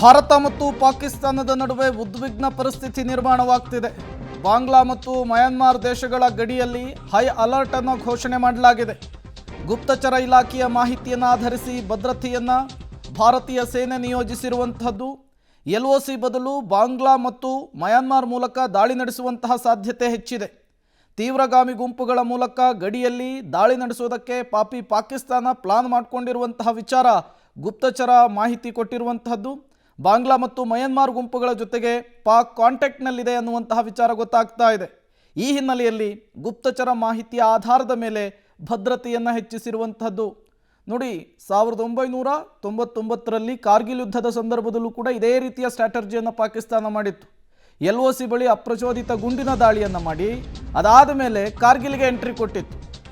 ಭಾರತ ಮತ್ತು ಪಾಕಿಸ್ತಾನದ ನಡುವೆ ಉದ್ವಿಗ್ನ ಪರಿಸ್ಥಿತಿ ನಿರ್ಮಾಣವಾಗ್ತಿದೆ. ಬಾಂಗ್ಲಾ ಮತ್ತು ಮಯನ್ಮಾರ್ ದೇಶಗಳ ಗಡಿಯಲ್ಲಿ ಹೈ ಅಲರ್ಟ್ ಅನ್ನು ಘೋಷಣೆ ಮಾಡಲಾಗಿದೆ. ಗುಪ್ತಚರ ಇಲಾಖೆಯ ಮಾಹಿತಿಯನ್ನು ಆಧರಿಸಿ ಭದ್ರತೆಯನ್ನು ಭಾರತೀಯ ಸೇನೆ ನಿಯೋಜಿಸಿರುವಂತಹದ್ದು. LOC ಬದಲು ಬಾಂಗ್ಲಾ ಮತ್ತು ಮಯನ್ಮಾರ್ ಮೂಲಕ ದಾಳಿ ನಡೆಸುವಂತಹ ಸಾಧ್ಯತೆ ಹೆಚ್ಚಿದೆ. ತೀವ್ರಗಾಮಿ ಗುಂಪುಗಳ ಮೂಲಕ ಗಡಿಯಲ್ಲಿ ದಾಳಿ ನಡೆಸುವುದಕ್ಕೆ ಪಾಕಿಸ್ತಾನ ಪ್ಲಾನ್ ಮಾಡಿಕೊಂಡಿರುವಂತಹ ವಿಚಾರ ಗುಪ್ತಚರ ಮಾಹಿತಿ ಕೊಟ್ಟಿರುವಂತಹದ್ದು. ಬಾಂಗ್ಲಾ ಮತ್ತು ಮಯನ್ಮಾರ್ ಗುಂಪುಗಳ ಜೊತೆಗೆ ಪಾಕ್ ಕಾಂಟ್ಯಾಕ್ಟ್ನಲ್ಲಿದೆ ಅನ್ನುವಂತಹ ವಿಚಾರ ಗೊತ್ತಾಗ್ತಾ ಇದೆ. ಈ ಹಿನ್ನೆಲೆಯಲ್ಲಿ ಗುಪ್ತಚರ ಮಾಹಿತಿಯ ಆಧಾರದ ಮೇಲೆ ಭದ್ರತೆಯನ್ನು ಹೆಚ್ಚಿಸಿರುವಂತಹದ್ದು. ನೋಡಿ, 1999ರಲ್ಲಿ ಕಾರ್ಗಿಲ್ ಯುದ್ಧದ ಸಂದರ್ಭದಲ್ಲೂ ಕೂಡ ಇದೇ ರೀತಿಯ ಸ್ಟ್ರಾಟಜಿಯನ್ನು ಪಾಕಿಸ್ತಾನ ಮಾಡಿತ್ತು. LOC ಬಳಿ ಅಪ್ರಚೋದಿತ ಗುಂಡಿನ ದಾಳಿಯನ್ನು ಮಾಡಿ ಅದಾದ ಮೇಲೆ ಕಾರ್ಗಿಲ್ಗೆ ಎಂಟ್ರಿ ಕೊಟ್ಟಿತ್ತು.